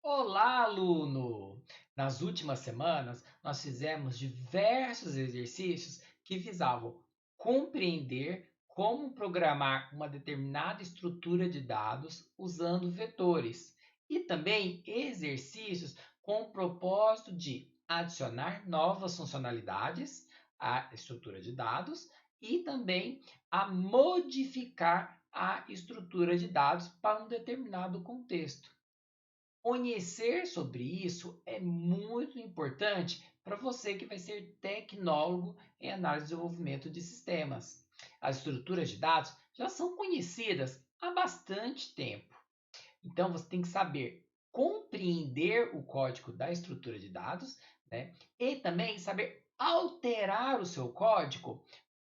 Olá, aluno! Nas últimas semanas, nós fizemos diversos exercícios que visavam compreender como programar uma determinada estrutura de dados usando vetores e também exercícios com o propósito de adicionar novas funcionalidades à estrutura de dados e também a modificar a estrutura de dados para um determinado contexto. Conhecer sobre isso é muito importante para você que vai ser tecnólogo em análise e desenvolvimento de sistemas. As estruturas de dados já são conhecidas há bastante tempo. Então você tem que saber compreender o código da estrutura de dados, né? E também saber alterar o seu código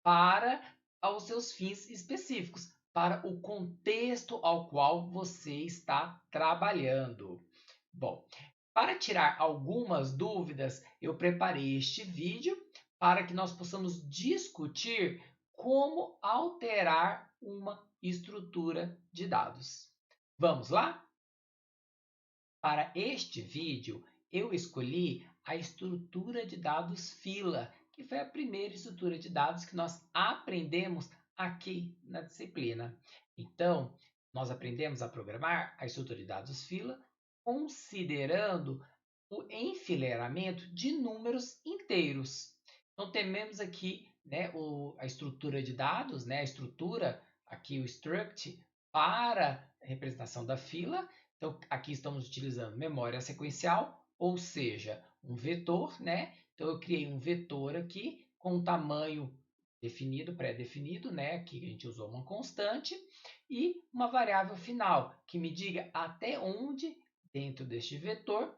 para os seus fins específicos, para o contexto ao qual você está trabalhando. Bom, para tirar algumas dúvidas, eu preparei este vídeo para que nós possamos discutir como alterar uma estrutura de dados. Vamos lá? Para este vídeo, eu escolhi a estrutura de dados fila, que foi a primeira estrutura de dados que nós aprendemos aqui na disciplina. Então, nós aprendemos a programar a estrutura de dados fila considerando o enfileiramento de números inteiros. Então, temos aqui, né, a estrutura de dados, né, a estrutura, aqui o struct, para a representação da fila. Então, aqui estamos utilizando memória sequencial, ou seja, um vetor, né? Então, eu criei um vetor aqui com um tamanho definido, pré-definido, né? Aqui a gente usou uma constante e uma variável final que me diga até onde, dentro deste vetor,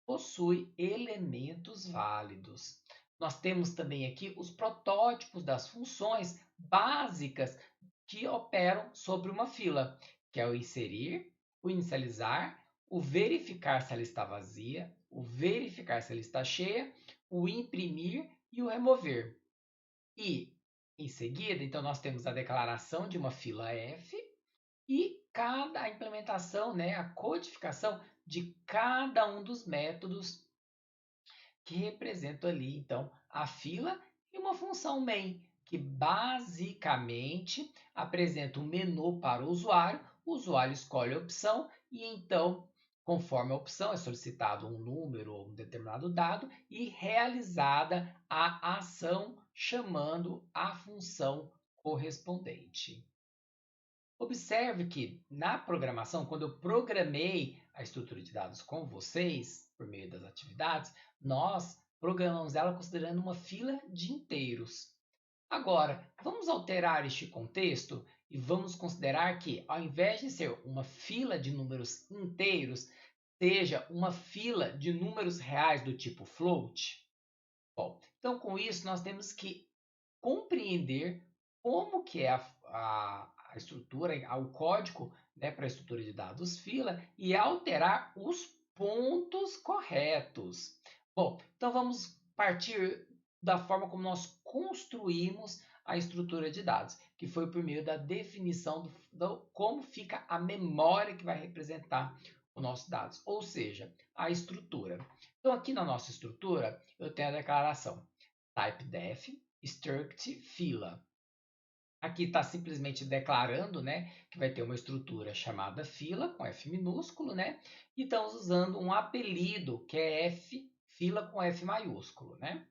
possui elementos válidos. Nós temos também aqui os protótipos das funções básicas que operam sobre uma fila, que é o inserir, o inicializar, o verificar se ela está vazia, o verificar se ela está cheia, o imprimir e o remover. E, em seguida, então, nós temos a declaração de uma fila F e cada implementação, né, a codificação de cada um dos métodos que representam ali, então, a fila e uma função main, que basicamente apresenta um menu para o usuário escolhe a opção e então, conforme a opção, é solicitado um número ou um determinado dado e realizada a ação chamando a função correspondente. Observe que na programação, quando eu programei a estrutura de dados com vocês, por meio das atividades, nós programamos ela considerando uma fila de inteiros. Agora, vamos alterar este contexto e vamos considerar que, ao invés de ser uma fila de números inteiros, seja uma fila de números reais do tipo float. Bom, então com isso nós temos que compreender como que é a estrutura, o código, né, para a estrutura de dados fila e alterar os pontos corretos. Bom, então vamos partir da forma como nós construímos a estrutura de dados, que foi por meio da definição do como fica a memória que vai representar os nossos dados, ou seja, a estrutura. Então aqui na nossa estrutura eu tenho a declaração typedef struct fila. Aqui está simplesmente declarando, né, que vai ter uma estrutura chamada fila, com F minúsculo, né? E estamos usando um apelido, que é F, fila com F maiúsculo, né?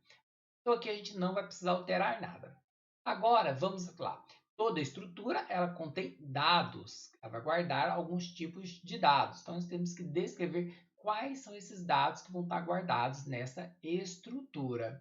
Então aqui a gente não vai precisar alterar nada. Agora, vamos lá. Toda estrutura, ela contém dados. Ela vai guardar alguns tipos de dados. Então, nós temos que descrever quais são esses dados que vão estar guardados nessa estrutura.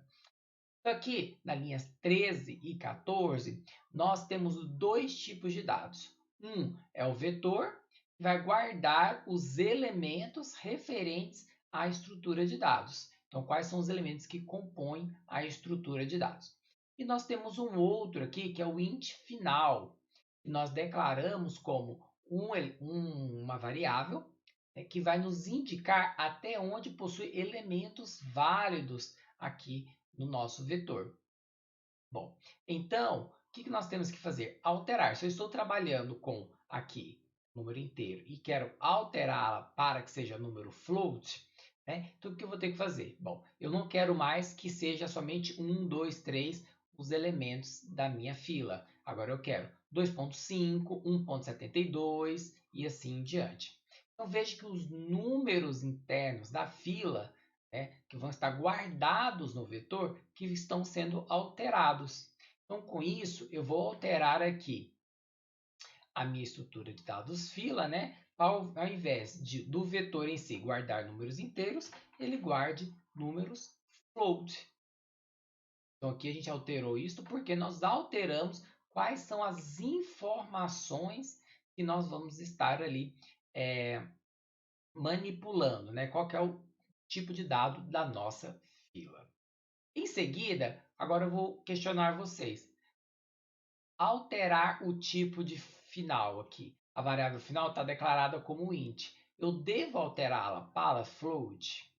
Então, aqui na linhas 13 e 14, nós temos dois tipos de dados. Um é o vetor, que vai guardar os elementos referentes à estrutura de dados. Então, quais são os elementos que compõem a estrutura de dados? E nós temos um outro aqui, que é o int final, que nós declaramos como uma variável, né, que vai nos indicar até onde possui elementos válidos aqui no nosso vetor. Bom, então, o que nós temos que fazer? Alterar. Se eu estou trabalhando com aqui número inteiro, e quero alterá-la para que seja número float, né? Então, o que eu vou ter que fazer? Bom, eu não quero mais que seja somente 1, 2, 3 os elementos da minha fila. Agora eu quero 2.5, 1.72 e assim em diante. Então, veja que os números internos da fila, né, que vão estar guardados no vetor, que estão sendo alterados. Então, com isso, eu vou alterar aqui a minha estrutura de dados fila, né? Ao invés do vetor em si guardar números inteiros, ele guarde números float. Então aqui a gente alterou isso porque nós alteramos quais são as informações que nós vamos estar ali manipulando, né? Qual que é o tipo de dado da nossa fila. Em seguida, agora eu vou questionar vocês. Alterar o tipo de final aqui. A variável final está declarada como int. Eu devo alterá-la para float?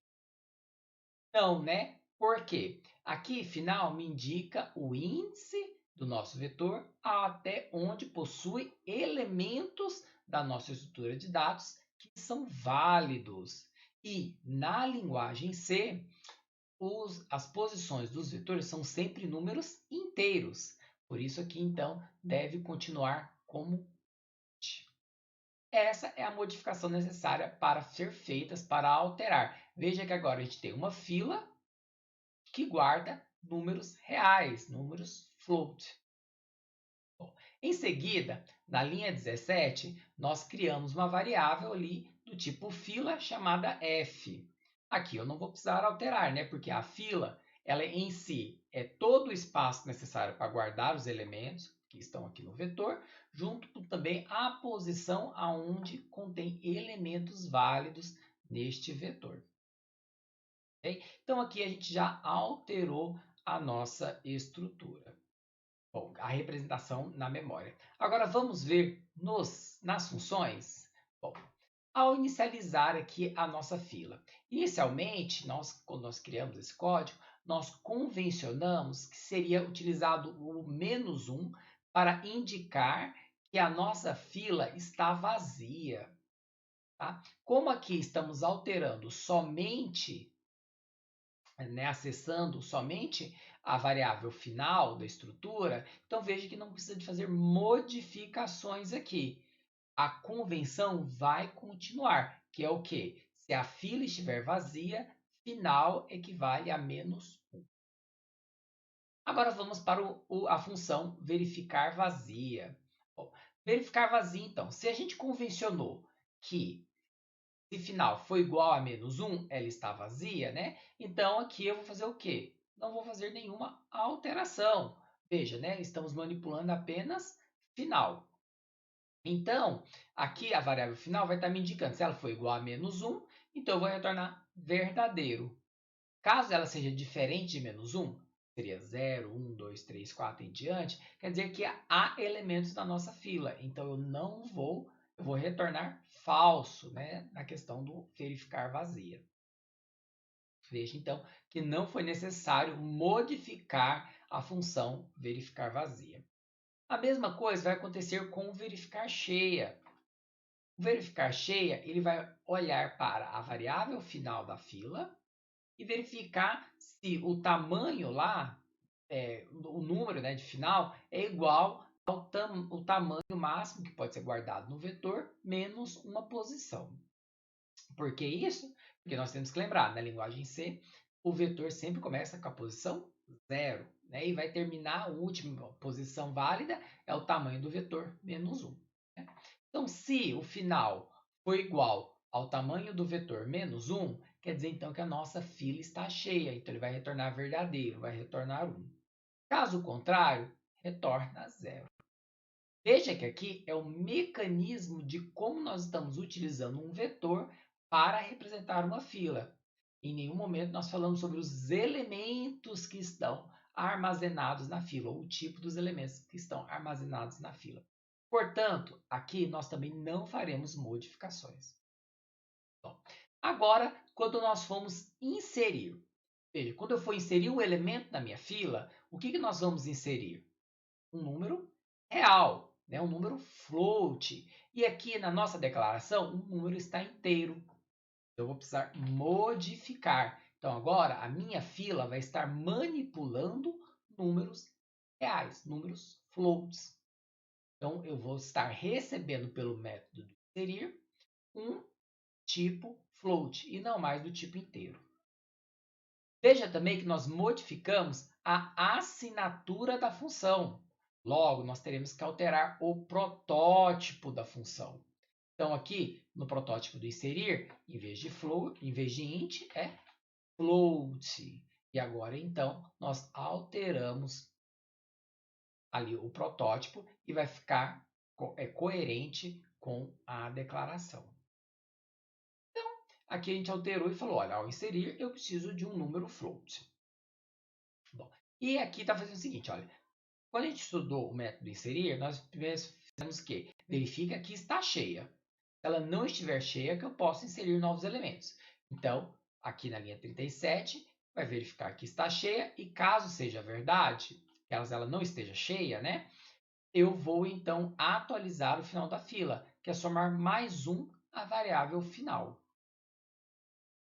Não, né? Por quê? Aqui, final me indica o índice do nosso vetor até onde possui elementos da nossa estrutura de dados que são válidos. E na linguagem C, as posições dos vetores são sempre números inteiros. Por isso aqui, então, deve continuar como int. Essa é a modificação necessária para ser feitas para alterar. Veja que agora a gente tem uma fila que guarda números reais, números float. Bom, em seguida, na linha 17, nós criamos uma variável ali do tipo fila chamada f. Aqui eu não vou precisar alterar, né? Porque a fila, ela em si é todo o espaço necessário para guardar os elementos que estão aqui no vetor, junto com também a posição aonde contém elementos válidos neste vetor. Okay? Então aqui a gente já alterou a nossa estrutura. Bom, a representação na memória. Agora vamos ver nas funções. Bom, ao inicializar aqui a nossa fila. Inicialmente, quando nós criamos esse código, nós convencionamos que seria utilizado o -1 para indicar que a nossa fila está vazia. Tá? Como aqui estamos alterando somente, né, acessando somente a variável final da estrutura, então veja que não precisa de fazer modificações aqui. A convenção vai continuar, que é o quê? Se a fila estiver vazia, final equivale a -1. Agora vamos para a função verificar vazia. Bom, verificar vazia, então, se a gente convencionou que se final for igual a -1, ela está vazia, né? Então aqui eu vou fazer o quê? Não vou fazer nenhuma alteração. Veja, né? Estamos manipulando apenas final. Então, aqui a variável final vai estar me indicando se ela for igual a -1, então eu vou retornar verdadeiro. Caso ela seja diferente de -1, seria 0, 1, 2, 3, 4 em diante, quer dizer que há elementos na nossa fila. Então eu vou retornar falso, né, na questão do verificar vazia. Veja então que não foi necessário modificar a função verificar vazia. A mesma coisa vai acontecer com o verificar cheia. O verificar cheia, ele vai olhar para a variável final da fila e verificar se o tamanho lá, o número, né, de final, é igual ao o tamanho máximo que pode ser guardado no vetor menos uma posição. Por que isso? Porque nós temos que lembrar, na linguagem C, o vetor sempre começa com a posição 0, né, e vai terminar a última posição válida, é o tamanho do vetor menos 1. Né? Então, se o final for igual ao tamanho do vetor menos 1, quer dizer então que a nossa fila está cheia. Então, ele vai retornar verdadeiro, vai retornar 1. Caso contrário, retorna 0. Veja que aqui é o mecanismo de como nós estamos utilizando um vetor para representar uma fila. Em nenhum momento nós falamos sobre os elementos que estão armazenados na fila, ou o tipo dos elementos que estão armazenados na fila. Portanto, aqui nós também não faremos modificações. Bom, agora, quando nós formos inserir, veja, quando eu for inserir um elemento na minha fila, o que nós vamos inserir? Um número real. né? Um número float. E aqui na nossa declaração, o número está inteiro. Eu vou precisar modificar. Então, agora, a minha fila vai estar manipulando números reais, números floats. Então, eu vou estar recebendo pelo método de inserir um tipo float e não mais do tipo inteiro. Veja também que nós modificamos a assinatura da função. Logo, nós teremos que alterar o protótipo da função. Então, aqui no protótipo do inserir, em vez de float, em vez de int, é float. E agora, então, nós alteramos ali o protótipo e vai ficar coerente com a declaração. Aqui a gente alterou e falou, olha, ao inserir eu preciso de um número float. Bom, e aqui está fazendo o seguinte, olha, quando a gente estudou o método inserir, nós primeiro fizemos o quê? Verifica que está cheia. Se ela não estiver cheia, que eu posso inserir novos elementos. Então, aqui na linha 37, vai verificar que está cheia e caso seja verdade, caso ela não esteja cheia, né? Eu vou então atualizar o final da fila, que é somar mais um à variável final.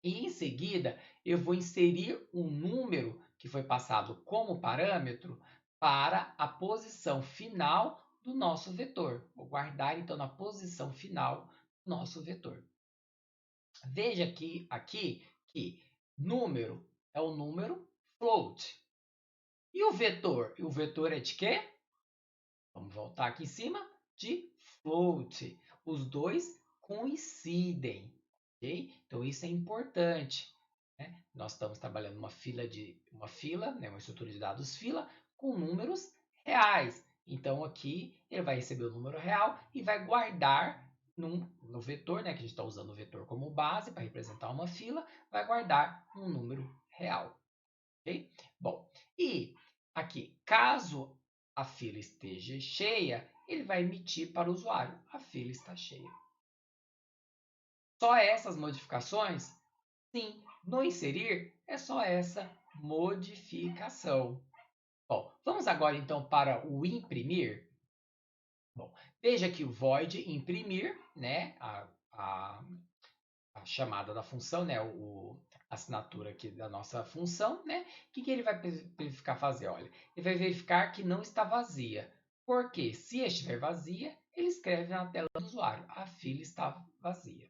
E em seguida, eu vou inserir um número que foi passado como parâmetro para a posição final do nosso vetor. Vou guardar então na posição final do nosso vetor. Veja aqui que número é o número float. E o vetor? O vetor é de quê? Vamos voltar aqui em cima de float. Os dois coincidem. Okay? Então isso é importante. Né? Nós estamos trabalhando uma fila, né? Uma estrutura de dados fila com números reais. Então aqui ele vai receber o número real e vai guardar no vetor, né? Que a gente está usando o vetor como base para representar uma fila, vai guardar um número real. Ok? Bom, e aqui, caso a fila esteja cheia, ele vai emitir para o usuário: a fila está cheia. Só essas modificações? Sim, no inserir é só essa modificação. Bom, vamos agora então para o imprimir. Bom, veja que o void imprimir, né, a chamada da função, né, a assinatura aqui da nossa função, né, o que ele vai verificar fazer? Olha, ele vai verificar que não está vazia. Porque se estiver vazia, ele escreve na tela do usuário: a fila está vazia.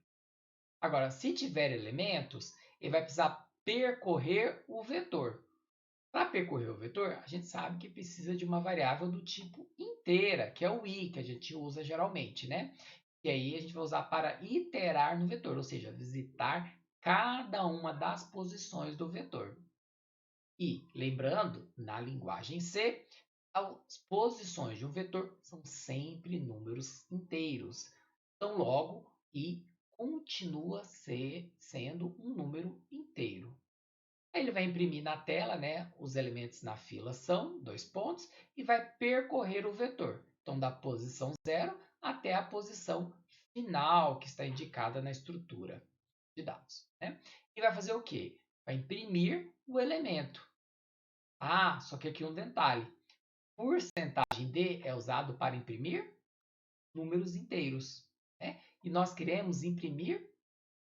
Agora, se tiver elementos, ele vai precisar percorrer o vetor. Para percorrer o vetor, a gente sabe que precisa de uma variável do tipo inteira, que é o i, que a gente usa geralmente, né? E aí a gente vai usar para iterar no vetor, ou seja, visitar cada uma das posições do vetor. E, lembrando, na linguagem C, as posições de um vetor são sempre números inteiros. Então, logo, i continua sendo um número inteiro. Aí ele vai imprimir na tela, né? Os elementos na fila são, dois pontos, e vai percorrer o vetor. Então, da posição 0 até a posição final que está indicada na estrutura de dados. Né? E vai fazer o quê? Vai imprimir o elemento. Ah, só que aqui um detalhe. Porcentagem D é usado para imprimir números inteiros. Né? E nós queremos imprimir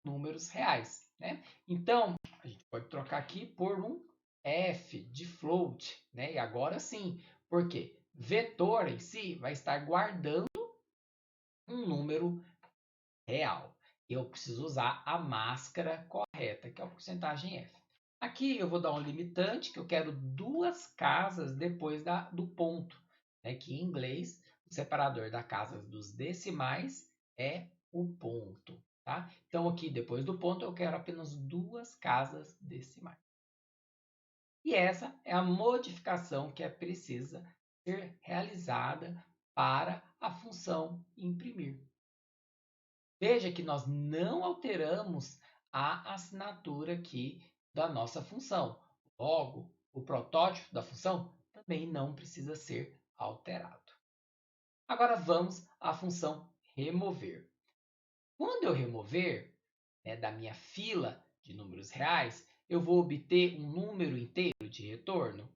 números reais. Né? Então, a gente pode trocar aqui por um f de float. Né? E agora sim, porque vetor em si vai estar guardando um número real. Eu preciso usar a máscara correta, que é a porcentagem f. Aqui eu vou dar um limitante, que eu quero duas casas depois do ponto. Né? Que em inglês, o separador da casa dos decimais é o ponto. Tá? Então, aqui depois do ponto, eu quero apenas duas casas decimais. E essa é a modificação que é precisa ser realizada para a função imprimir. Veja que nós não alteramos a assinatura aqui da nossa função. Logo, o protótipo da função também não precisa ser alterado. Agora vamos à função remover. Quando eu remover, né, da minha fila de números reais, eu vou obter um número inteiro de retorno.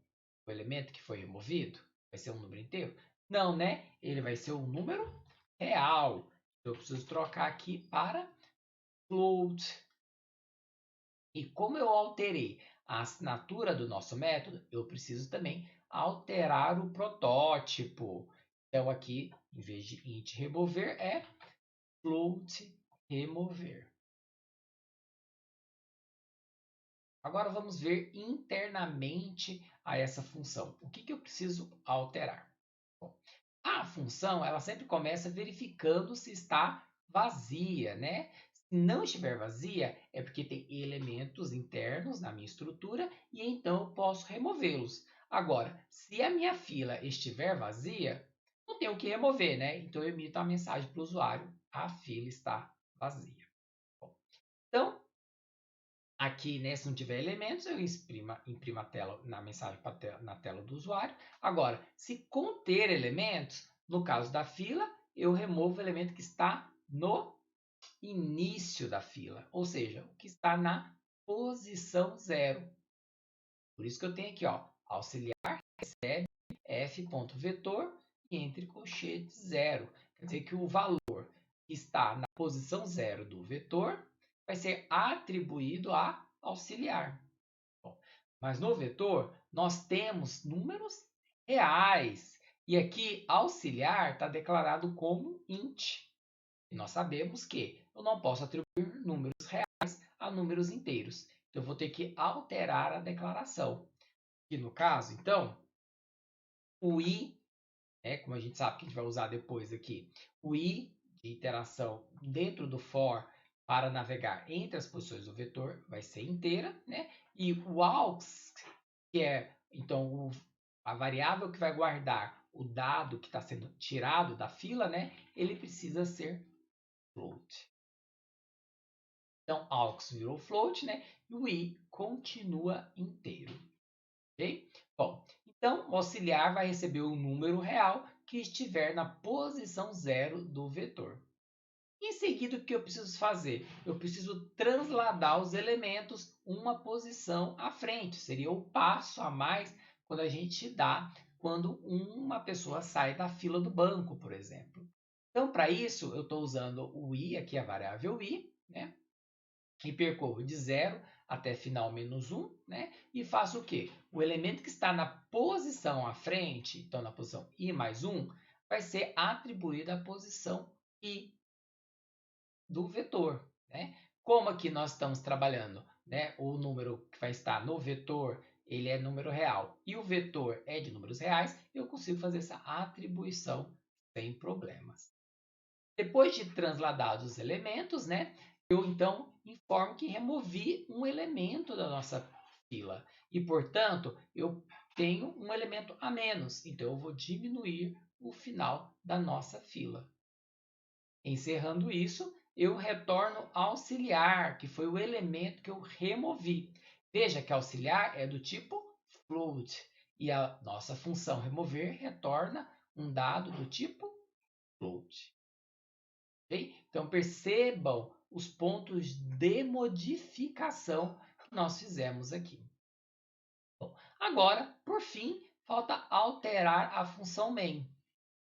O elemento que foi removido vai ser um número inteiro? Não, né? Ele vai ser um número real. Eu preciso trocar aqui para float. E como eu alterei a assinatura do nosso método, eu preciso também alterar o protótipo. Então aqui, em vez de int remover, é float remover. Agora vamos ver internamente a essa função. O que eu preciso alterar? Bom, a função ela sempre começa verificando se está vazia, né? Se não estiver vazia, é porque tem elementos internos na minha estrutura e então eu posso removê-los. Agora, se a minha fila estiver vazia, não tenho o que remover, né? Então eu emito a mensagem para o usuário: a fila está vazia. Bom, então, aqui, né, se não tiver elementos, eu imprimo a tela na mensagem na tela do usuário. Agora, se conter elementos, no caso da fila, eu removo o elemento que está no início da fila, ou seja, o que está na posição 0. Por isso que eu tenho aqui, ó, auxiliar recebe f.vetor e entre colchetes 0. Quer dizer que o valor que está na posição 0 do vetor vai ser atribuído a auxiliar. Bom, mas no vetor, nós temos números reais. E aqui, auxiliar está declarado como int. E nós sabemos que eu não posso atribuir números reais a números inteiros. Então, eu vou ter que alterar a declaração. E no caso, então, o i, como a gente sabe que a gente vai usar depois aqui, o i de iteração dentro do for para navegar entre as posições do vetor vai ser inteira, né? E o aux, que é então a variável que vai guardar o dado que está sendo tirado da fila, né? Ele precisa ser float. Então, aux virou float, né? E o i continua inteiro. Ok? Bom, então o auxiliar vai receber o número real que estiver na posição 0 do vetor. Em seguida, o que eu preciso fazer? Eu preciso transladar os elementos uma posição à frente. Seria o passo a mais quando a gente dá quando uma pessoa sai da fila do banco, por exemplo. Então, para isso, eu estou usando o i, aqui a variável i, né? E percorro de 0 até final menos 1, né? E faço o quê? O elemento que está na posição à frente, então na posição i mais 1, vai ser atribuído à posição i do vetor, né? Como aqui nós estamos trabalhando, né? O número que vai estar no vetor, ele é número real e o vetor é de números reais, eu consigo fazer essa atribuição sem problemas. Depois de transladados os elementos, né? Eu então informo que removi um elemento da nossa fila e, portanto, eu tenho um elemento a menos, então eu vou diminuir o final da nossa fila. Encerrando isso, eu retorno auxiliar, que foi o elemento que eu removi. Veja que auxiliar é do tipo float e a nossa função remover retorna um dado do tipo float. Okay? Então percebam os pontos de modificação que nós fizemos aqui. Bom, agora, por fim, falta alterar a função main.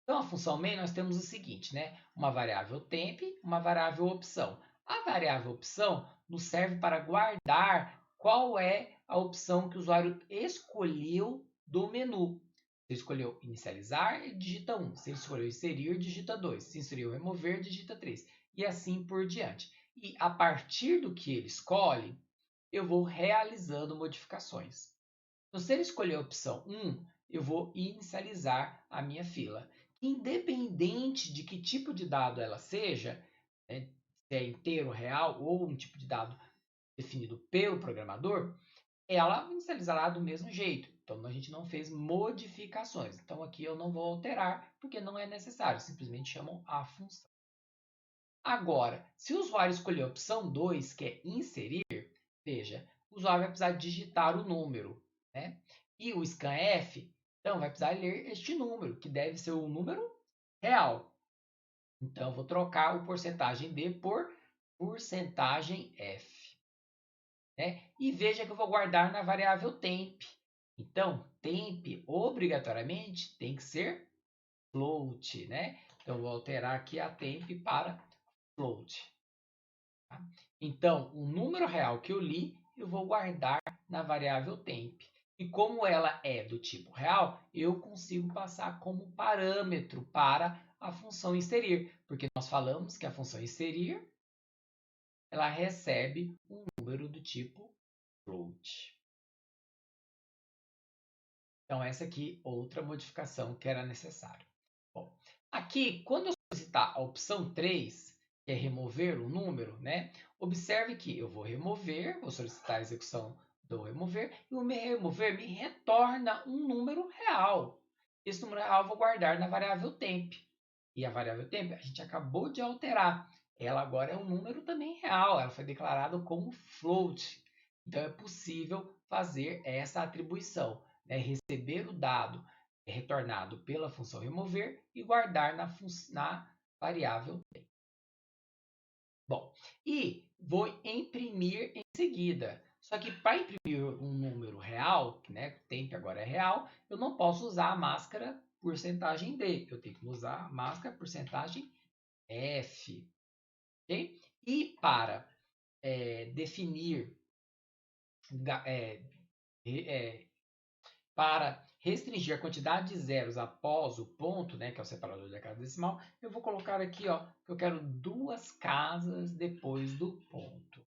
Então, a função main nós temos o seguinte, né? Uma variável temp, uma variável opção. A variável opção nos serve para guardar qual é a opção que o usuário escolheu do menu. Se ele escolheu inicializar, ele digita 1. Se ele escolheu inserir, digita 2. Se escolheu remover, digita 3. E assim por diante. E a partir do que ele escolhe, eu vou realizando modificações. Então, se ele escolher a opção 1, eu vou inicializar a minha fila. Independente de que tipo de dado ela seja, né, se é inteiro, real ou um tipo de dado definido pelo programador, ela inicializará do mesmo jeito. Então, a gente não fez modificações. Então, aqui eu não vou alterar, porque não é necessário. Simplesmente chamam a função. Agora, se o usuário escolher a opção 2, que é inserir, veja, o usuário vai precisar digitar o número, né? E o scanf, então, vai precisar ler este número, que deve ser o número real. Então, eu vou trocar o porcentagem D por porcentagem F. Né? E veja que eu vou guardar na variável temp. Então, temp, obrigatoriamente, tem que ser float, né? Então, eu vou alterar aqui a temp para float. Tá? Então, o número real que eu li, eu vou guardar na variável temp. E como ela é do tipo real, eu consigo passar como parâmetro para a função inserir. Porque nós falamos que a função inserir, ela recebe um número do tipo float. Então, essa aqui, outra modificação que era necessária. Bom, aqui, quando eu solicitar a opção 3, que é remover o número, né? Observe que eu vou remover, vou solicitar a execução do remover, e o remover me retorna um número real. Esse número real eu vou guardar na variável temp. E a variável temp a gente acabou de alterar. Ela agora é um número também real, ela foi declarada como float. Então é possível fazer essa atribuição, né? Receber o dado retornado pela função remover e guardar na variável temp. Bom, e vou imprimir em seguida. Só que para imprimir um número real, né, temp agora é real, eu não posso usar a máscara porcentagem D. Eu tenho que usar a máscara porcentagem F. Okay? E para definir, para restringir a quantidade de zeros após o ponto, né, que é o separador da casa decimal, eu vou colocar aqui, ó, que eu quero 2 casas depois do ponto.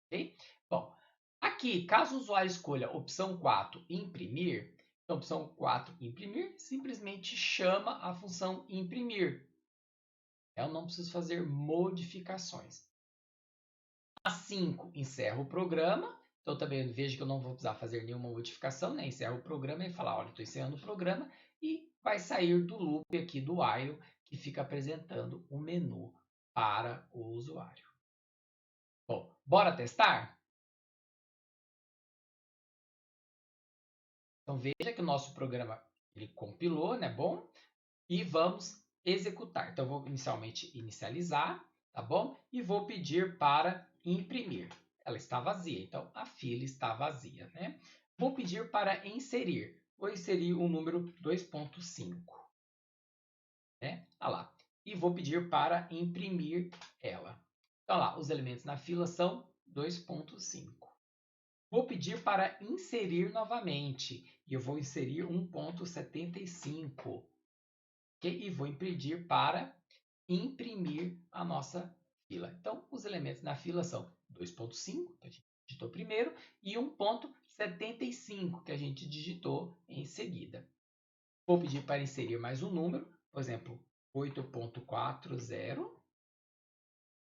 Ok? Bom, aqui, caso o usuário escolha a opção 4, imprimir, então, opção 4, imprimir, simplesmente chama a função imprimir. Eu não preciso fazer modificações. A 5, encerro o programa. Então, também vejo que eu não vou precisar fazer nenhuma modificação, né? Encerro o programa e falar, olha, estou encerrando o programa e vai sair do loop aqui do while, que fica apresentando o menu para o usuário. Bom, bora testar? Então, veja que o nosso programa ele compilou, né? Bom, e vamos executar. Então, eu vou inicialmente inicializar, tá bom? E vou pedir para imprimir. Ela está vazia, então a fila está vazia, né? Vou pedir para inserir. Vou inserir o número 2.5, né? Olha lá. E vou pedir para imprimir ela. Então, lá, os elementos na fila são 2.5. Vou pedir para inserir novamente. E eu vou inserir 1.75. Okay? E vou pedir para imprimir a nossa fila. Então, os elementos na fila são 2.5, que a gente digitou primeiro, e 1.75, que a gente digitou em seguida. Vou pedir para inserir mais um número, por exemplo, 8.40.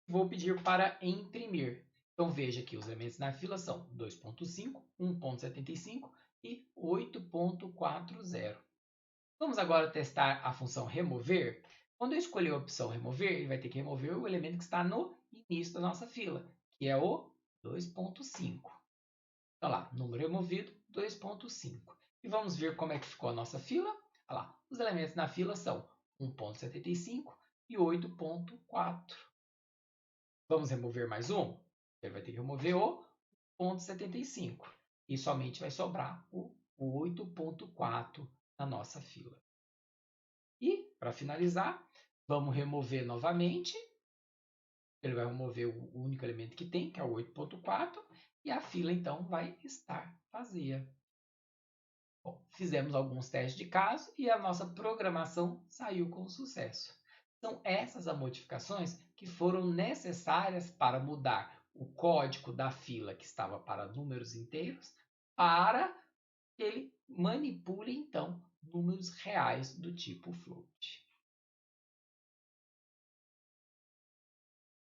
Vou pedir para imprimir. Então, veja que os elementos na fila são 2.5, 1.75 e 8.40. Vamos agora testar a função remover. Quando eu escolher a opção remover, ele vai ter que remover o elemento que está no início da nossa fila, que é o 2.5. Então lá, número removido, 2.5. E vamos ver como é que ficou a nossa fila. Olha lá, os elementos na fila são 1.75 e 8.4. Vamos remover mais um? Ele vai ter que remover o 0.75. E somente vai sobrar o 8.4 na nossa fila. E, para finalizar, vamos remover novamente. Ele vai remover o único elemento que tem, que é o 8.4, e a fila, então, vai estar vazia. Bom, fizemos alguns testes de caso e a nossa programação saiu com sucesso. São essas as modificações que foram necessárias para mudar o código da fila que estava para números inteiros para que ele manipule, então, números reais do tipo float.